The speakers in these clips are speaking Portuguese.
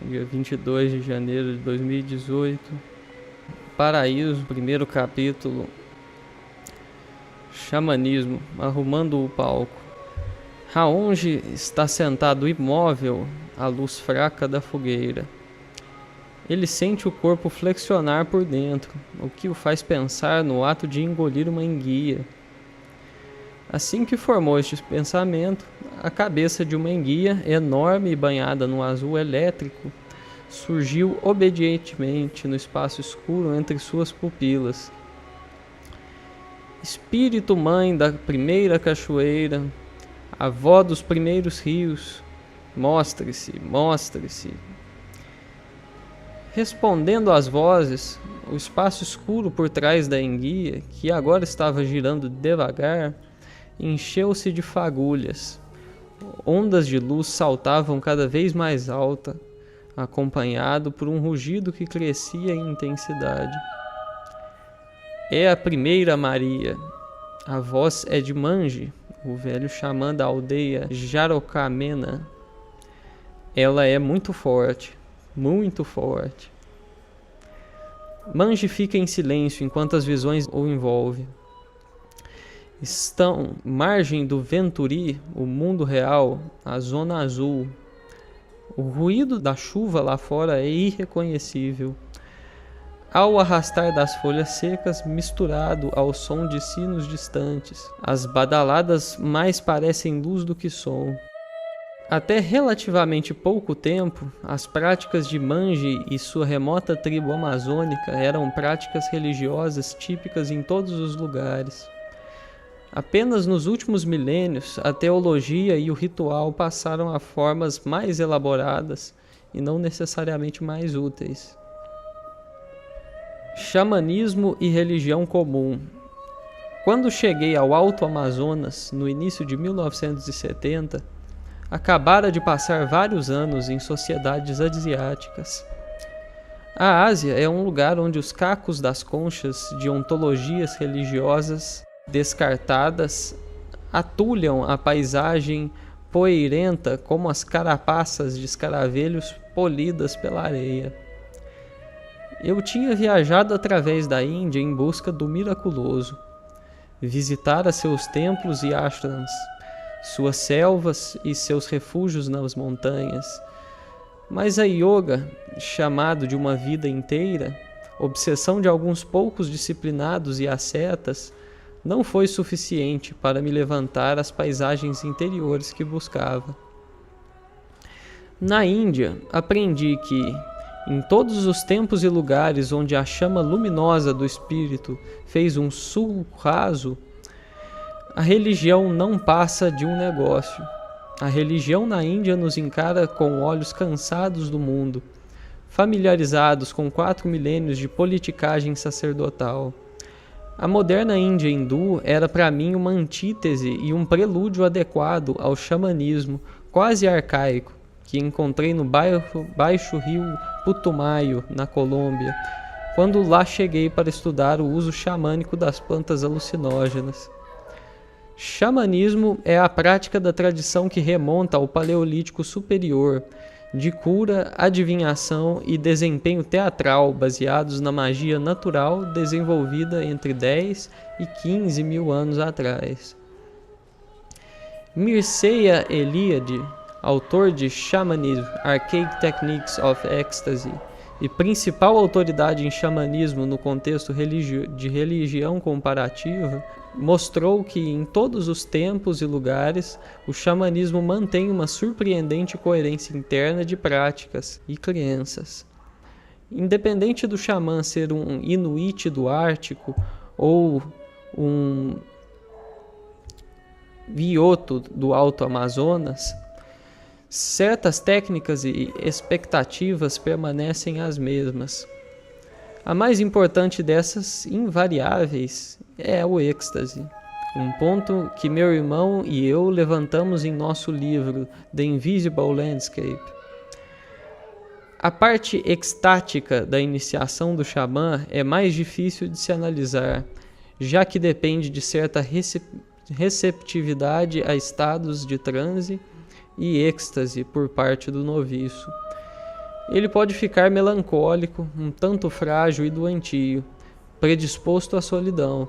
dia 22 de janeiro de 2018. Paraíso, primeiro capítulo. Xamanismo, arrumando o palco. Raonge está sentado imóvel à luz fraca da fogueira. Ele sente o corpo flexionar por dentro, o que o faz pensar no ato de engolir uma enguia. Assim que formou este pensamento, a cabeça de uma enguia, enorme e banhada no azul elétrico, surgiu obedientemente no espaço escuro entre suas pupilas. Espírito mãe da primeira cachoeira, avó dos primeiros rios, mostre-se, mostre-se. Respondendo às vozes, o espaço escuro por trás da enguia, que agora estava girando devagar, encheu-se de fagulhas. Ondas de luz saltavam cada vez mais alta, acompanhado por um rugido que crescia em intensidade. É a primeira Maria. A voz é de Manji, o velho xamã da aldeia Jarocamena. Ela é muito forte, muito forte. Manji fica em silêncio enquanto as visões o envolvem. Estão margem do Venturi, o mundo real, a zona azul. O ruído da chuva lá fora é irreconhecível. Ao arrastar das folhas secas, misturado ao som de sinos distantes, as badaladas mais parecem luz do que som. Até relativamente pouco tempo, as práticas de Manji e sua remota tribo amazônica eram práticas religiosas típicas em todos os lugares. Apenas nos últimos milênios, a teologia e o ritual passaram a formas mais elaboradas e não necessariamente mais úteis. Xamanismo e religião comum. Quando cheguei ao Alto Amazonas, no início de 1970, acabara de passar vários anos em sociedades asiáticas. A Ásia é um lugar onde os cacos das conchas de ontologias religiosas descartadas atulham a paisagem poeirenta como as carapaças de escaravelhos polidas pela areia. Eu tinha viajado através da Índia em busca do miraculoso, visitara seus templos e ashrams, suas selvas e seus refúgios nas montanhas, mas a yoga, chamado de uma vida inteira, obsessão de alguns poucos disciplinados e ascetas, não foi suficiente para me levantar as paisagens interiores que buscava. Na Índia, aprendi que, em todos os tempos e lugares onde a chama luminosa do espírito fez um sulco raso, a religião não passa de um negócio. A religião na Índia nos encara com olhos cansados do mundo, familiarizados com 4 milênios de politicagem sacerdotal. A moderna Índia hindu era para mim uma antítese e um prelúdio adequado ao xamanismo quase arcaico que encontrei no baixo rio Putumayo, na Colômbia, quando lá cheguei para estudar o uso xamânico das plantas alucinógenas. Xamanismo é a prática da tradição que remonta ao Paleolítico Superior, de cura, adivinhação e desempenho teatral baseados na magia natural desenvolvida entre 10 e 15 mil anos atrás. Mircea Eliade, autor de Shamanism, Archaic Techniques of Ecstasy, e principal autoridade em xamanismo no contexto de religião comparativa, mostrou que em todos os tempos e lugares o xamanismo mantém uma surpreendente coerência interna de práticas e crenças. Independente do xamã ser um inuit do Ártico ou um vioto do Alto Amazonas, certas técnicas e expectativas permanecem as mesmas. A mais importante dessas invariáveis é o êxtase, um ponto que meu irmão e eu levantamos em nosso livro The Invisible Landscape. A parte extática da iniciação do xamã é mais difícil de se analisar, já que depende de certa receptividade a estados de transe e êxtase por parte do noviço. Ele pode ficar melancólico, um tanto frágil e doentio, predisposto à solidão,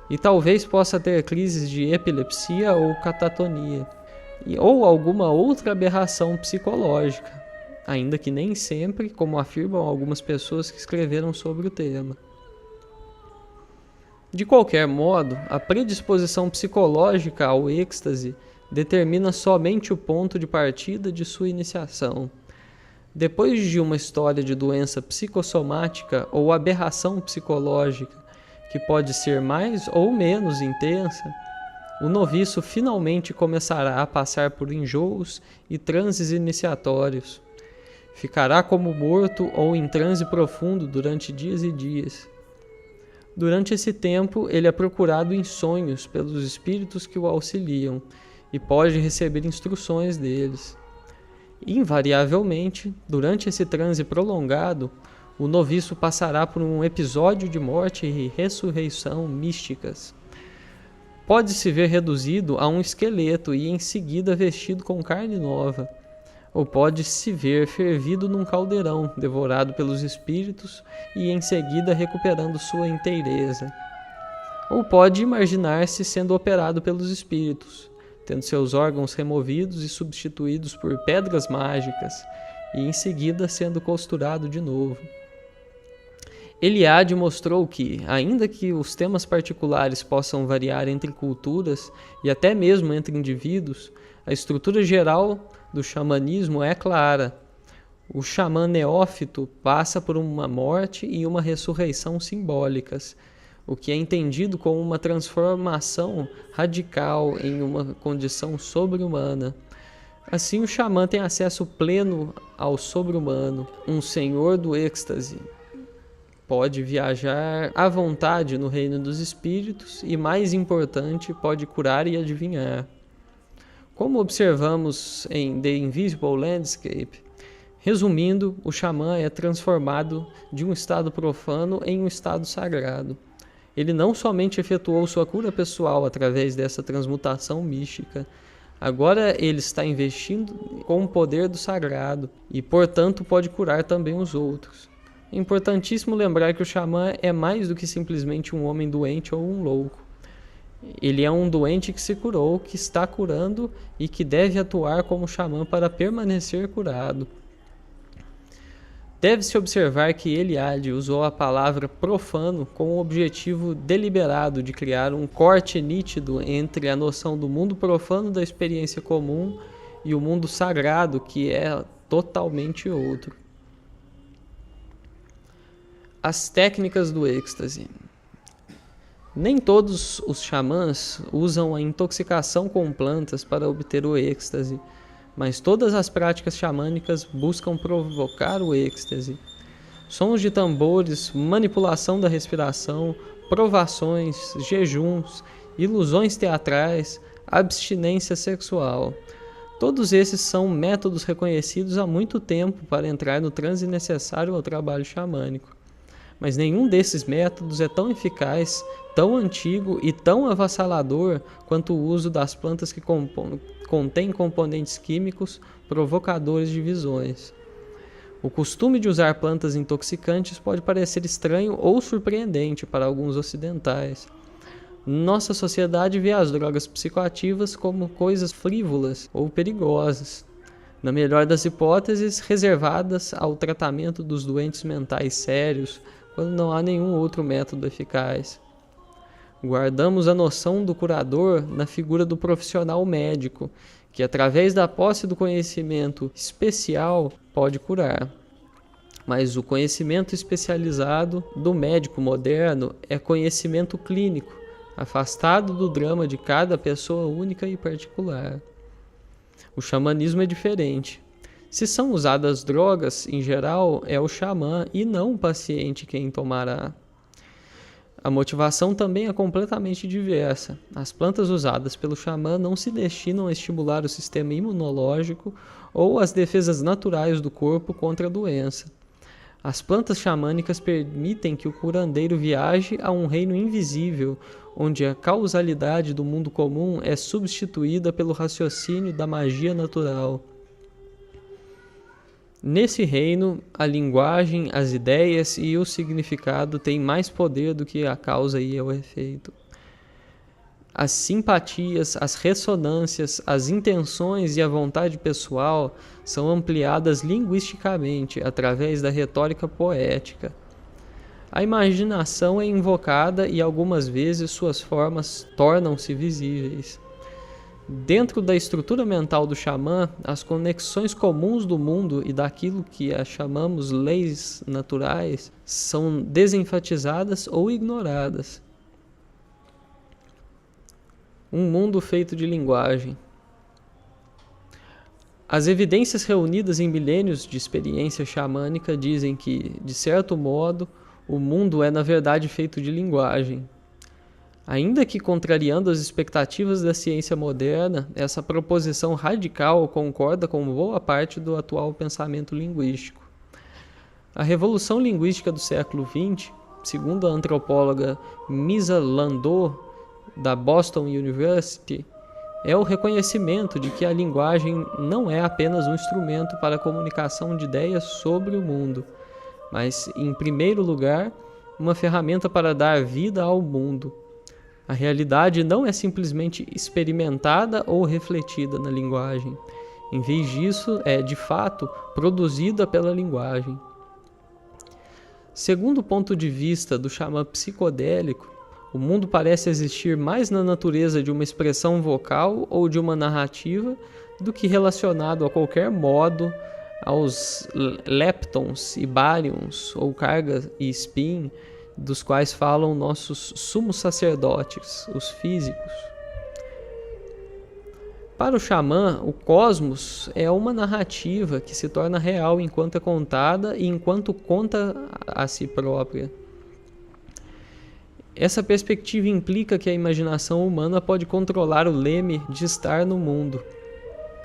e talvez possa ter crises de epilepsia ou catatonia, ou alguma outra aberração psicológica, ainda que nem sempre, como afirmam algumas pessoas que escreveram sobre o tema. De qualquer modo, a predisposição psicológica ao êxtase determina somente o ponto de partida de sua iniciação. Depois de uma história de doença psicossomática ou aberração psicológica, que pode ser mais ou menos intensa, o noviço finalmente começará a passar por enjoos e transes iniciatórios. Ficará como morto ou em transe profundo durante dias e dias. Durante esse tempo, ele é procurado em sonhos pelos espíritos que o auxiliam e pode receber instruções deles. Invariavelmente, durante esse transe prolongado, o noviço passará por um episódio de morte e ressurreição místicas. Pode-se ver reduzido a um esqueleto e em seguida vestido com carne nova, ou pode-se ver fervido num caldeirão, devorado pelos espíritos e em seguida recuperando sua inteireza. Ou pode imaginar-se sendo operado pelos espíritos, tendo seus órgãos removidos e substituídos por pedras mágicas, e em seguida sendo costurado de novo. Eliade mostrou que, ainda que os temas particulares possam variar entre culturas e até mesmo entre indivíduos, a estrutura geral do xamanismo é clara. O xamã neófito passa por uma morte e uma ressurreição simbólicas, o que é entendido como uma transformação radical em uma condição sobre-humana. Assim, o xamã tem acesso pleno ao sobre-humano, um senhor do êxtase. Pode viajar à vontade no reino dos espíritos e, mais importante, pode curar e adivinhar. Como observamos em The Invisible Landscape, resumindo, o xamã é transformado de um estado profano em um estado sagrado. Ele não somente efetuou sua cura pessoal através dessa transmutação mística, agora ele está investindo com o poder do sagrado e, portanto, pode curar também os outros. É importantíssimo lembrar que o xamã é mais do que simplesmente um homem doente ou um louco. Ele é um doente que se curou, que está curando e que deve atuar como xamã para permanecer curado. Deve-se observar que Eliade usou a palavra profano com o objetivo deliberado de criar um corte nítido entre a noção do mundo profano da experiência comum e o mundo sagrado, que é totalmente outro. As técnicas do êxtase. Nem todos os xamãs usam a intoxicação com plantas para obter o êxtase, mas todas as práticas xamânicas buscam provocar o êxtase. Sons de tambores, manipulação da respiração, provações, jejuns, ilusões teatrais, abstinência sexual. Todos esses são métodos reconhecidos há muito tempo para entrar no transe necessário ao trabalho xamânico. Mas nenhum desses métodos é tão eficaz, tão antigo e tão avassalador quanto o uso das plantas que contêm componentes químicos provocadores de visões. O costume de usar plantas intoxicantes pode parecer estranho ou surpreendente para alguns ocidentais. Nossa sociedade vê as drogas psicoativas como coisas frívolas ou perigosas, na melhor das hipóteses, reservadas ao tratamento dos doentes mentais sérios, quando não há nenhum outro método eficaz. Guardamos a noção do curador na figura do profissional médico, que através da posse do conhecimento especial pode curar. Mas o conhecimento especializado do médico moderno é conhecimento clínico, afastado do drama de cada pessoa única e particular. O xamanismo é diferente. Se são usadas drogas, em geral, é o xamã e não o paciente quem tomará. A motivação também é completamente diversa. As plantas usadas pelo xamã não se destinam a estimular o sistema imunológico ou as defesas naturais do corpo contra a doença. As plantas xamânicas permitem que o curandeiro viaje a um reino invisível, onde a causalidade do mundo comum é substituída pelo raciocínio da magia natural. Nesse reino, a linguagem, as ideias e o significado têm mais poder do que a causa e o efeito. As simpatias, as ressonâncias, as intenções e a vontade pessoal são ampliadas linguisticamente através da retórica poética. A imaginação é invocada e algumas vezes suas formas tornam-se visíveis. Dentro da estrutura mental do xamã, as conexões comuns do mundo e daquilo que chamamos leis naturais são desenfatizadas ou ignoradas. Um mundo feito de linguagem. As evidências reunidas em milênios de experiência xamânica dizem que, de certo modo, o mundo é na verdade feito de linguagem. Ainda que contrariando as expectativas da ciência moderna, essa proposição radical concorda com boa parte do atual pensamento linguístico. A revolução linguística do século XX, segundo a antropóloga Misa Landau, da Boston University, é o reconhecimento de que a linguagem não é apenas um instrumento para a comunicação de ideias sobre o mundo, mas, em primeiro lugar, uma ferramenta para dar vida ao mundo. A realidade não é simplesmente experimentada ou refletida na linguagem. Em vez disso, é, de fato, produzida pela linguagem. Segundo o ponto de vista do xamã psicodélico, o mundo parece existir mais na natureza de uma expressão vocal ou de uma narrativa do que relacionado a qualquer modo aos leptons e baryons, ou carga e spin, dos quais falam nossos sumos sacerdotes, os físicos. Para o xamã, o cosmos é uma narrativa que se torna real enquanto é contada e enquanto conta a si própria. Essa perspectiva implica que a imaginação humana pode controlar o leme de estar no mundo.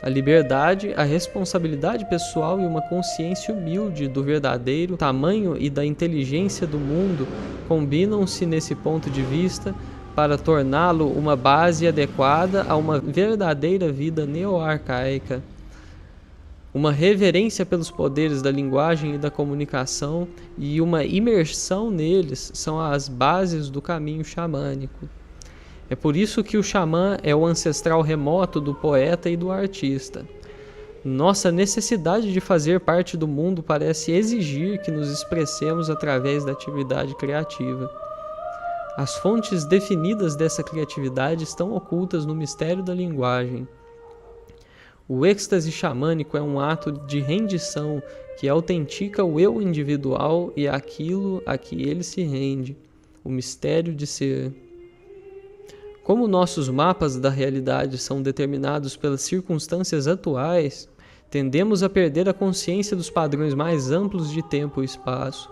A liberdade, a responsabilidade pessoal e uma consciência humilde do verdadeiro tamanho e da inteligência do mundo combinam-se nesse ponto de vista para torná-lo uma base adequada a uma verdadeira vida neo-arcaica. Uma reverência pelos poderes da linguagem e da comunicação e uma imersão neles são as bases do caminho xamânico. É por isso que o xamã é o ancestral remoto do poeta e do artista. Nossa necessidade de fazer parte do mundo parece exigir que nos expressemos através da atividade criativa. As fontes definidas dessa criatividade estão ocultas no mistério da linguagem. O êxtase xamânico é um ato de rendição que autentica o eu individual e aquilo a que ele se rende, o mistério de ser. Como nossos mapas da realidade são determinados pelas circunstâncias atuais, tendemos a perder a consciência dos padrões mais amplos de tempo e espaço.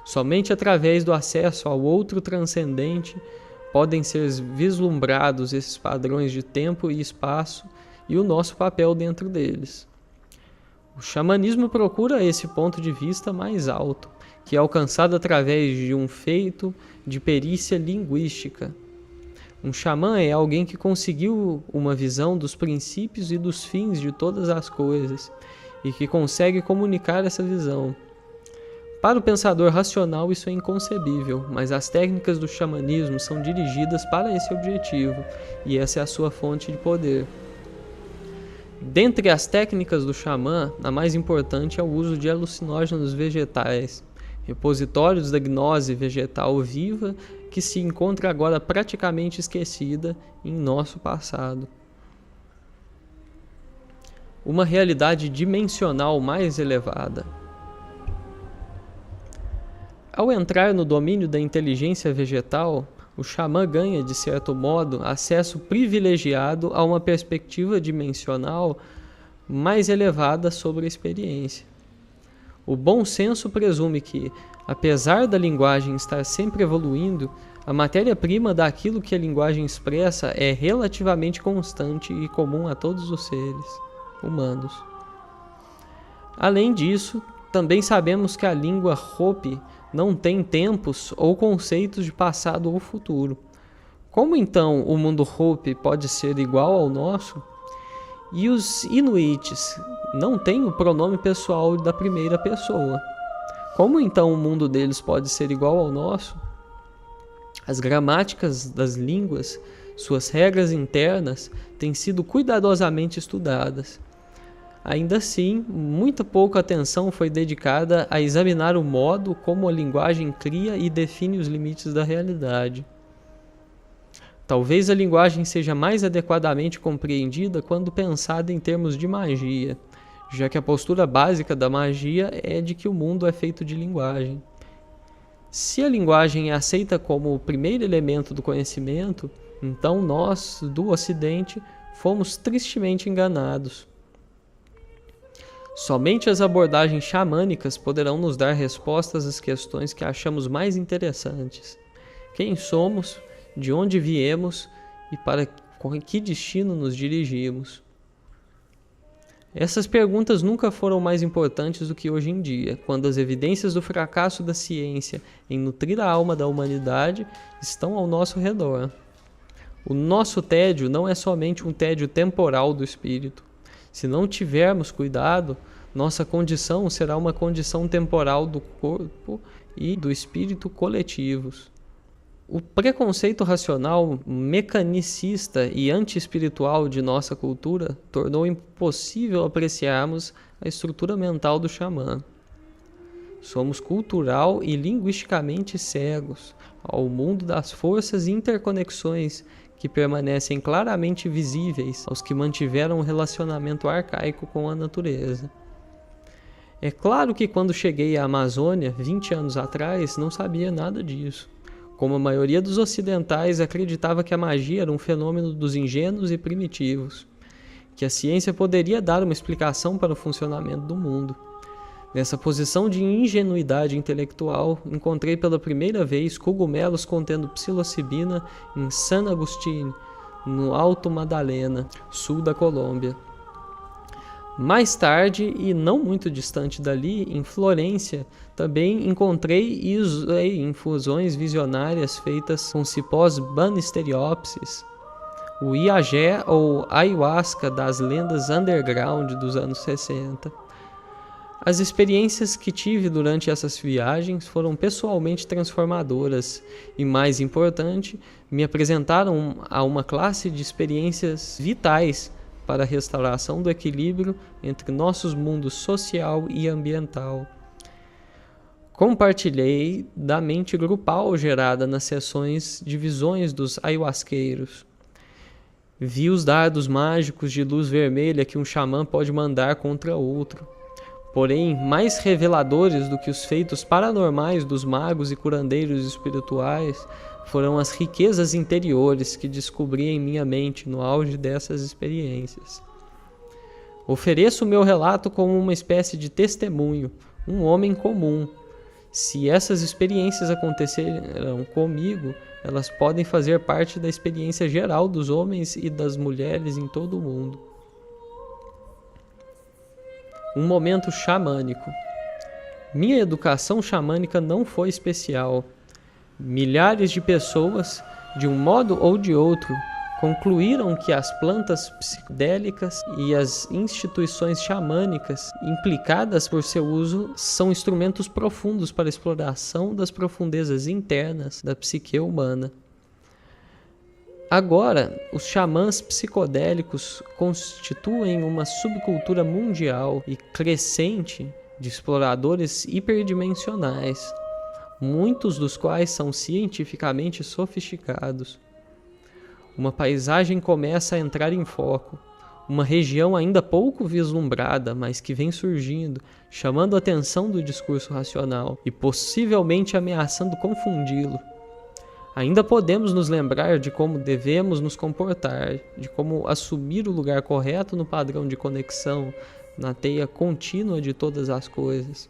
Somente através do acesso ao outro transcendente podem ser vislumbrados esses padrões de tempo e espaço e o nosso papel dentro deles. O xamanismo procura esse ponto de vista mais alto, que é alcançado através de um feito de perícia linguística. Um xamã é alguém que conseguiu uma visão dos princípios e dos fins de todas as coisas e que consegue comunicar essa visão. Para o pensador racional isso é inconcebível, mas as técnicas do xamanismo são dirigidas para esse objetivo e essa é a sua fonte de poder. Dentre as técnicas do xamã, a mais importante é o uso de alucinógenos vegetais, repositórios da gnose vegetal viva que se encontra agora praticamente esquecida em nosso passado. Uma realidade dimensional mais elevada. Ao entrar no domínio da inteligência vegetal, o xamã ganha, de certo modo, acesso privilegiado a uma perspectiva dimensional mais elevada sobre a experiência. O bom senso presume que, apesar da linguagem estar sempre evoluindo, a matéria-prima daquilo que a linguagem expressa é relativamente constante e comum a todos os seres humanos. Além disso, também sabemos que a língua Hopi não tem tempos ou conceitos de passado ou futuro. Como então o mundo Hopi pode ser igual ao nosso? E os inuites não têm o pronome pessoal da primeira pessoa. Como então o mundo deles pode ser igual ao nosso? As gramáticas das línguas, suas regras internas, têm sido cuidadosamente estudadas. Ainda assim, muita pouca atenção foi dedicada a examinar o modo como a linguagem cria e define os limites da realidade. Talvez a linguagem seja mais adequadamente compreendida quando pensada em termos de magia, já que a postura básica da magia é de que o mundo é feito de linguagem. Se a linguagem é aceita como o primeiro elemento do conhecimento, então nós, do Ocidente, fomos tristemente enganados. Somente as abordagens xamânicas poderão nos dar respostas às questões que achamos mais interessantes. Quem somos, de onde viemos e para que destino nos dirigimos? Essas perguntas nunca foram mais importantes do que hoje em dia, quando as evidências do fracasso da ciência em nutrir a alma da humanidade estão ao nosso redor. O nosso tédio não é somente um tédio temporal do espírito. Se não tivermos cuidado, nossa condição será uma condição temporal do corpo e do espírito coletivos. O preconceito racional, mecanicista e anti-espiritual de nossa cultura tornou impossível apreciarmos a estrutura mental do xamã. Somos cultural e linguisticamente cegos ao mundo das forças e interconexões que permanecem claramente visíveis aos que mantiveram um relacionamento arcaico com a natureza. É claro que quando cheguei à Amazônia, 20 anos atrás, não sabia nada disso. Como a maioria dos ocidentais acreditava que a magia era um fenômeno dos ingênuos e primitivos, que a ciência poderia dar uma explicação para o funcionamento do mundo. Nessa posição de ingenuidade intelectual, encontrei pela primeira vez cogumelos contendo psilocibina em San Agustín, no Alto Madalena, sul da Colômbia. Mais tarde, e não muito distante dali, em Florência, também encontrei e usei infusões visionárias feitas com cipós Banisteriopsis, o iagé ou ayahuasca das lendas underground dos anos 60. As experiências que tive durante essas viagens foram pessoalmente transformadoras e, mais importante, me apresentaram a uma classe de experiências vitais para a restauração do equilíbrio entre nossos mundos social e ambiental. Compartilhei da mente grupal gerada nas sessões de visões dos ayahuasqueiros. Vi os dardos mágicos de luz vermelha que um xamã pode mandar contra outro. Porém, mais reveladores do que os feitos paranormais dos magos e curandeiros espirituais foram as riquezas interiores que descobri em minha mente no auge dessas experiências. Ofereço o meu relato como uma espécie de testemunho, um homem comum. Se essas experiências aconteceram comigo, elas podem fazer parte da experiência geral dos homens e das mulheres em todo o mundo. Um momento xamânico. Minha educação xamânica não foi especial. Milhares de pessoas, de um modo ou de outro, concluíram que as plantas psicodélicas e as instituições xamânicas implicadas por seu uso são instrumentos profundos para a exploração das profundezas internas da psique humana. Agora, os xamãs psicodélicos constituem uma subcultura mundial e crescente de exploradores hiperdimensionais, muitos dos quais são cientificamente sofisticados. Uma paisagem começa a entrar em foco, uma região ainda pouco vislumbrada, mas que vem surgindo, chamando a atenção do discurso racional e possivelmente ameaçando confundi-lo. Ainda podemos nos lembrar de como devemos nos comportar, de como assumir o lugar correto no padrão de conexão, na teia contínua de todas as coisas.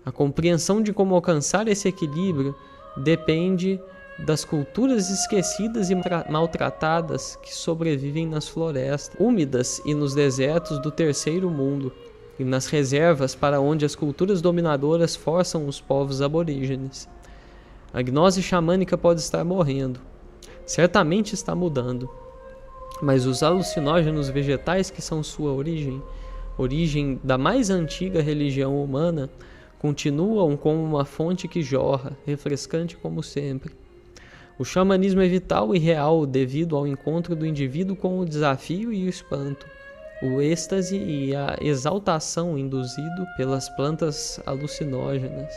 A compreensão de como alcançar esse equilíbrio depende das culturas esquecidas e maltratadas que sobrevivem nas florestas úmidas e nos desertos do terceiro mundo, e nas reservas para onde as culturas dominadoras forçam os povos aborígenes. A gnose xamânica pode estar morrendo. Certamente está mudando. Mas os alucinógenos vegetais, que são sua origem da mais antiga religião humana, continuam como uma fonte que jorra, refrescante como sempre. O xamanismo é vital e real devido ao encontro do indivíduo com o desafio e o espanto, o êxtase e a exaltação induzido pelas plantas alucinógenas.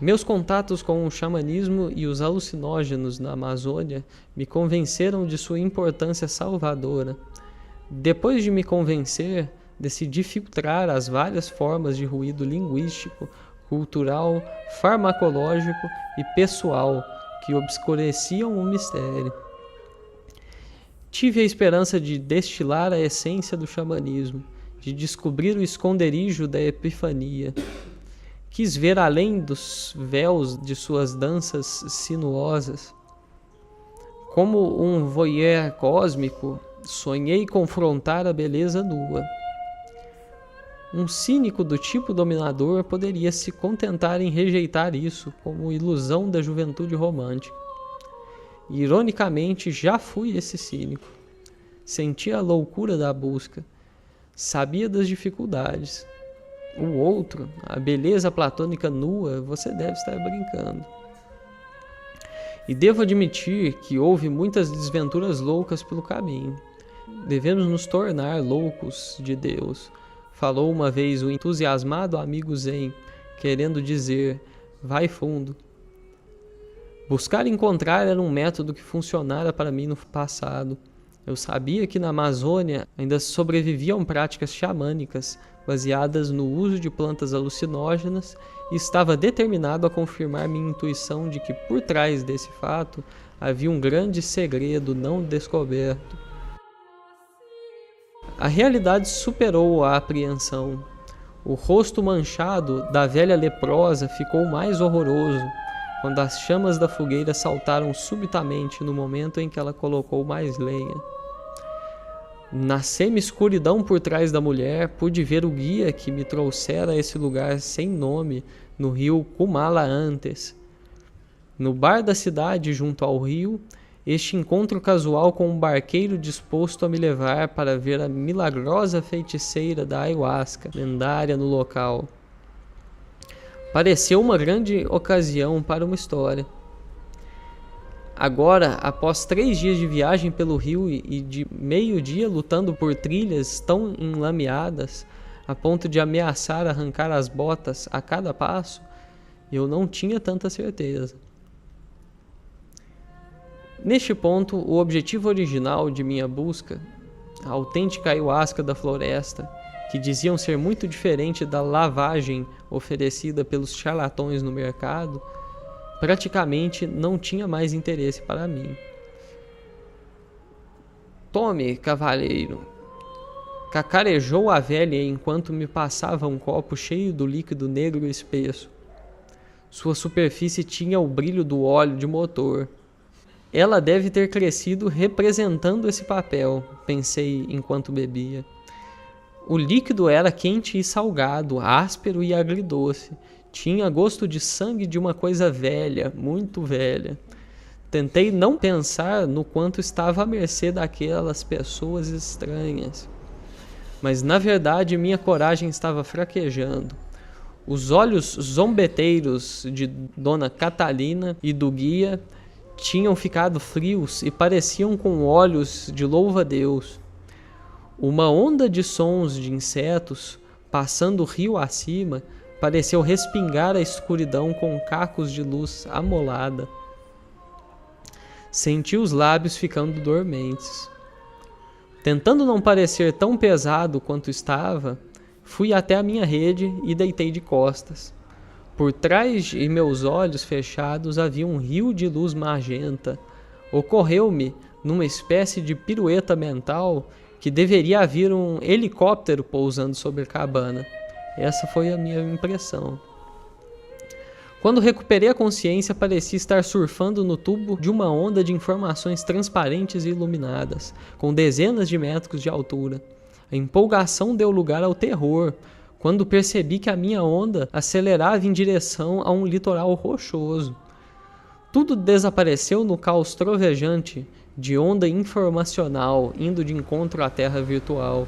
Meus contatos com o xamanismo e os alucinógenos na Amazônia me convenceram de sua importância salvadora. Depois de me convencer, decidi filtrar as várias formas de ruído linguístico, cultural, farmacológico e pessoal que obscureciam o mistério. Tive a esperança de destilar a essência do xamanismo, de descobrir o esconderijo da epifania. Quis ver além dos véus de suas danças sinuosas. Como um voyeur cósmico, sonhei confrontar a beleza nua. Um cínico do tipo dominador poderia se contentar em rejeitar isso como ilusão da juventude romântica. Ironicamente, já fui esse cínico. Sentia a loucura da busca. Sabia das dificuldades. O outro, a beleza platônica nua, você deve estar brincando. E devo admitir que houve muitas desventuras loucas pelo caminho. Devemos nos tornar loucos de Deus, falou uma vez o entusiasmado amigo Zen, querendo dizer, vai fundo. Buscar encontrar era um método que funcionara para mim no passado. Eu sabia que na Amazônia ainda sobreviviam práticas xamânicas baseadas no uso de plantas alucinógenas e estava determinado a confirmar minha intuição de que por trás desse fato havia um grande segredo não descoberto. A realidade superou a apreensão. O rosto manchado da velha leprosa ficou mais horroroso quando as chamas da fogueira saltaram subitamente no momento em que ela colocou mais lenha. Na semi-escuridão por trás da mulher, pude ver o guia que me trouxera a esse lugar sem nome, no rio Kumala antes. No bar da cidade, junto ao rio, este encontro casual com um barqueiro disposto a me levar para ver a milagrosa feiticeira da ayahuasca, lendária no local. Pareceu uma grande ocasião para uma história. Agora, após 3 dias de viagem pelo rio e de meio-dia lutando por trilhas tão enlameadas, a ponto de ameaçar arrancar as botas a cada passo, eu não tinha tanta certeza. Neste ponto, o objetivo original de minha busca, a autêntica ayahuasca da floresta, que diziam ser muito diferente da lavagem oferecida pelos charlatões no mercado, praticamente não tinha mais interesse para mim. Tome, cavalheiro, cacarejou a velha enquanto me passava um copo cheio do líquido negro espesso. Sua superfície tinha o brilho do óleo de motor. Ela deve ter crescido representando esse papel, pensei enquanto bebia. O líquido era quente e salgado, áspero e agridoce. Tinha gosto de sangue de uma coisa velha, muito velha. Tentei não pensar no quanto estava à mercê daquelas pessoas estranhas. Mas, na verdade, minha coragem estava fraquejando. Os olhos zombeteiros de Dona Catalina e do guia tinham ficado frios e pareciam com olhos de louva-a-Deus. Uma onda de sons de insetos, passando o rio acima, pareceu respingar a escuridão com cacos de luz amolada. Senti os lábios ficando dormentes. Tentando não parecer tão pesado quanto estava, fui até a minha rede e deitei de costas. Por trás de meus olhos fechados havia um rio de luz magenta. Ocorreu-me, numa espécie de pirueta mental, que deveria haver um helicóptero pousando sobre a cabana. Essa foi a minha impressão. Quando recuperei a consciência, parecia estar surfando no tubo de uma onda de informações transparentes e iluminadas, com dezenas de metros de altura. A empolgação deu lugar ao terror, quando percebi que a minha onda acelerava em direção a um litoral rochoso. Tudo desapareceu no caos trovejante de onda informacional indo de encontro à terra virtual.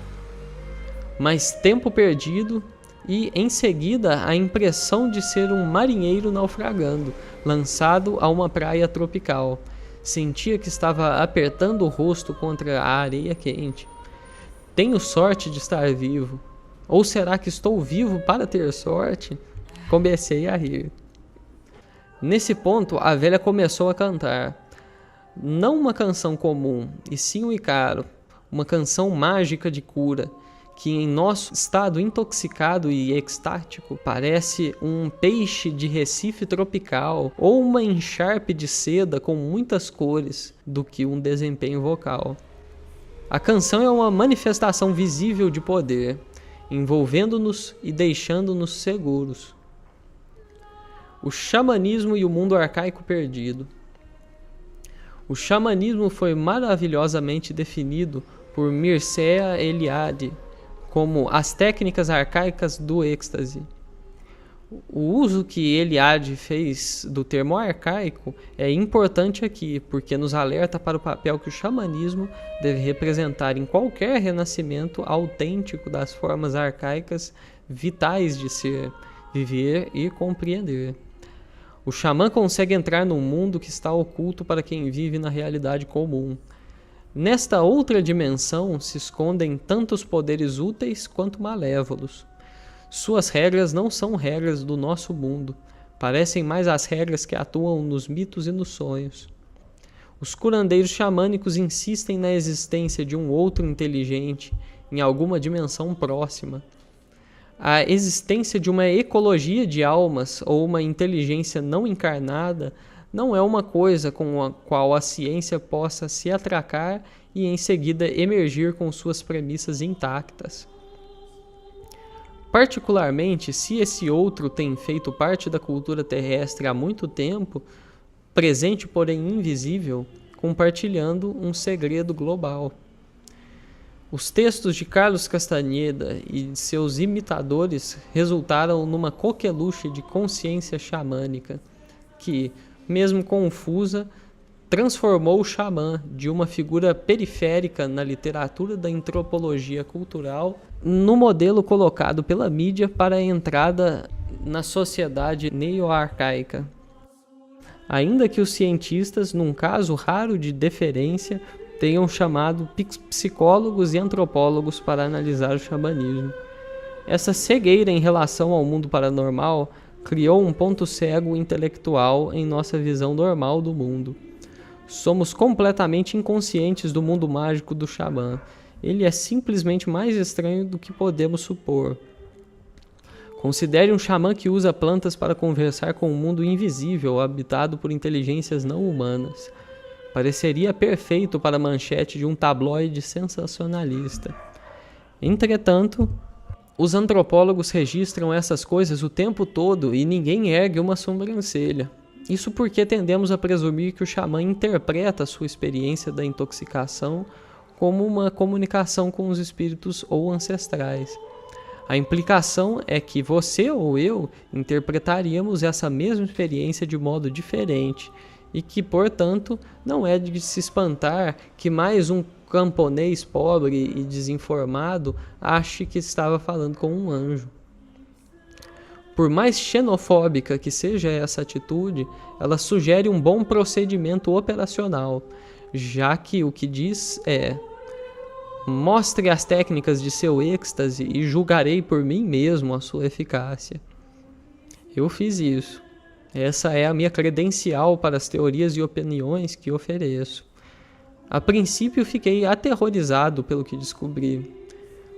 Mas tempo perdido e, em seguida, a impressão de ser um marinheiro naufragando, lançado a uma praia tropical. Sentia que estava apertando o rosto contra a areia quente. Tenho sorte de estar vivo. Ou será que estou vivo para ter sorte? Comecei a rir. Nesse ponto, a velha começou a cantar. Não uma canção comum, e sim o Icaro, uma canção mágica de cura, que em nosso estado intoxicado e extático parece um peixe de recife tropical ou uma encharpe de seda com muitas cores do que um desempenho vocal. A canção é uma manifestação visível de poder, envolvendo-nos e deixando-nos seguros. O xamanismo e o mundo arcaico perdido. O xamanismo foi maravilhosamente definido por Mircea Eliade como as técnicas arcaicas do êxtase. O uso que Eliade fez do termo arcaico é importante aqui, porque nos alerta para o papel que o xamanismo deve representar em qualquer renascimento autêntico das formas arcaicas vitais de ser, viver e compreender. O xamã consegue entrar num mundo que está oculto para quem vive na realidade comum. Nesta outra dimensão se escondem tantos poderes úteis quanto malévolos. Suas regras não são regras do nosso mundo, parecem mais as regras que atuam nos mitos e nos sonhos. Os curandeiros xamânicos insistem na existência de um outro inteligente em alguma dimensão próxima. A existência de uma ecologia de almas ou uma inteligência não encarnada não é uma coisa com a qual a ciência possa se atracar e em seguida emergir com suas premissas intactas. Particularmente, se esse outro tem feito parte da cultura terrestre há muito tempo, presente porém invisível, compartilhando um segredo global. Os textos de Carlos Castaneda e de seus imitadores resultaram numa coqueluche de consciência xamânica, que, mesmo confusa, transformou o xamã de uma figura periférica na literatura da antropologia cultural no modelo colocado pela mídia para a entrada na sociedade neo-arcaica. Ainda que os cientistas, num caso raro de deferência, tenham chamado psicólogos e antropólogos para analisar o xamanismo. Essa cegueira em relação ao mundo paranormal criou um ponto cego intelectual em nossa visão normal do mundo. Somos completamente inconscientes do mundo mágico do xamã. Ele é simplesmente mais estranho do que podemos supor. Considere um xamã que usa plantas para conversar com um mundo invisível habitado por inteligências não humanas. Pareceria perfeito para a manchete de um tabloide sensacionalista. Entretanto, os antropólogos registram essas coisas o tempo todo e ninguém ergue uma sobrancelha. Isso porque tendemos a presumir que o xamã interpreta a sua experiência da intoxicação como uma comunicação com os espíritos ou ancestrais. A implicação é que você ou eu interpretaríamos essa mesma experiência de modo diferente e que, portanto, não é de se espantar que mais um camponês pobre e desinformado ache que estava falando com um anjo. Por mais xenofóbica que seja essa atitude, ela sugere um bom procedimento operacional, já que o que diz é: mostre as técnicas de seu êxtase e julgarei por mim mesmo a sua eficácia. Eu fiz isso. Essa é a minha credencial para as teorias e opiniões que ofereço. A princípio fiquei aterrorizado pelo que descobri.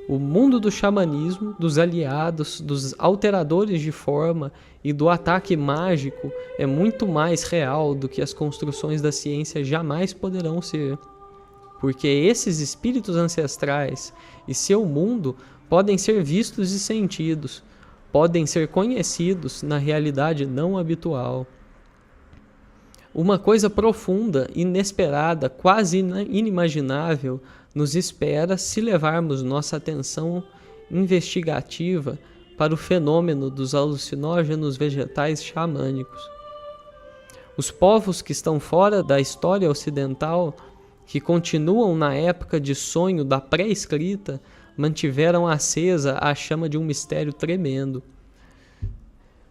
O mundo do xamanismo, dos aliados, dos alteradores de forma e do ataque mágico é muito mais real do que as construções da ciência jamais poderão ser. Porque esses espíritos ancestrais e seu mundo podem ser vistos e sentidos, podem ser conhecidos na realidade não habitual. Uma coisa profunda, inesperada, quase inimaginável nos espera se levarmos nossa atenção investigativa para o fenômeno dos alucinógenos vegetais xamânicos. Os povos que estão fora da história ocidental que continuam na época de sonho da pré-escrita, mantiveram acesa a chama de um mistério tremendo.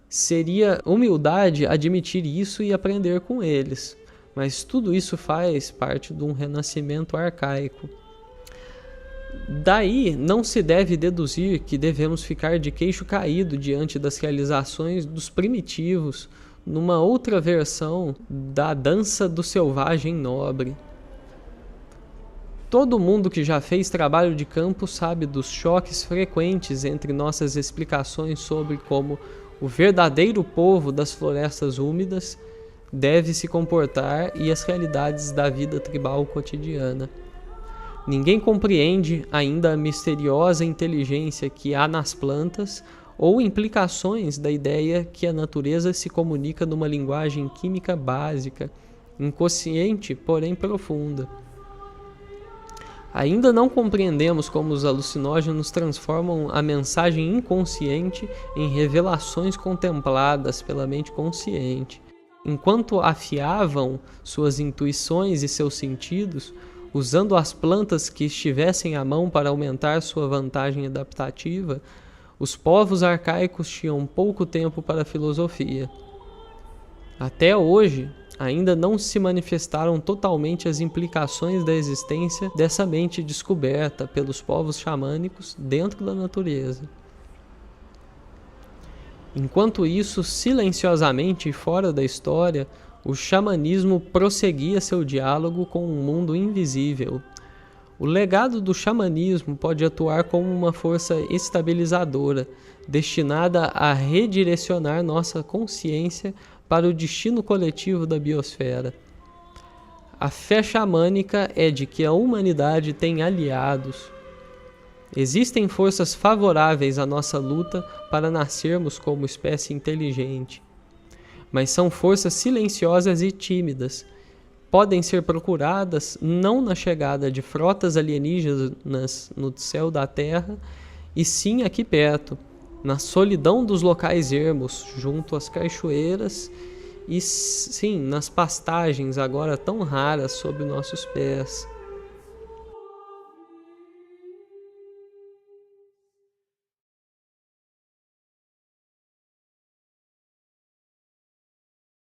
Seria humildade admitir isso e aprender com eles, mas tudo isso faz parte de um renascimento arcaico. Daí não se deve deduzir que devemos ficar de queixo caído diante das realizações dos primitivos numa outra versão da dança do selvagem nobre. Todo mundo que já fez trabalho de campo sabe dos choques frequentes entre nossas explicações sobre como o verdadeiro povo das florestas úmidas deve se comportar e as realidades da vida tribal cotidiana. Ninguém compreende ainda a misteriosa inteligência que há nas plantas ou implicações da ideia que a natureza se comunica numa linguagem química básica, inconsciente, porém profunda. Ainda não compreendemos como os alucinógenos transformam a mensagem inconsciente em revelações contempladas pela mente consciente. Enquanto afiavam suas intuições e seus sentidos, usando as plantas que estivessem à mão para aumentar sua vantagem adaptativa, os povos arcaicos tinham pouco tempo para a filosofia. Até hoje, ainda não se manifestaram totalmente as implicações da existência dessa mente descoberta pelos povos xamânicos dentro da natureza. Enquanto isso, silenciosamente e fora da história, o xamanismo prosseguia seu diálogo com um mundo invisível. O legado do xamanismo pode atuar como uma força estabilizadora, destinada a redirecionar nossa consciência para o destino coletivo da biosfera. A fé xamânica é de que a humanidade tem aliados. Existem forças favoráveis à nossa luta para nascermos como espécie inteligente. Mas são forças silenciosas e tímidas. Podem ser procuradas não na chegada de frotas alienígenas no céu da Terra, e sim aqui perto, na solidão dos locais ermos, junto às cachoeiras e sim nas pastagens agora tão raras sob nossos pés.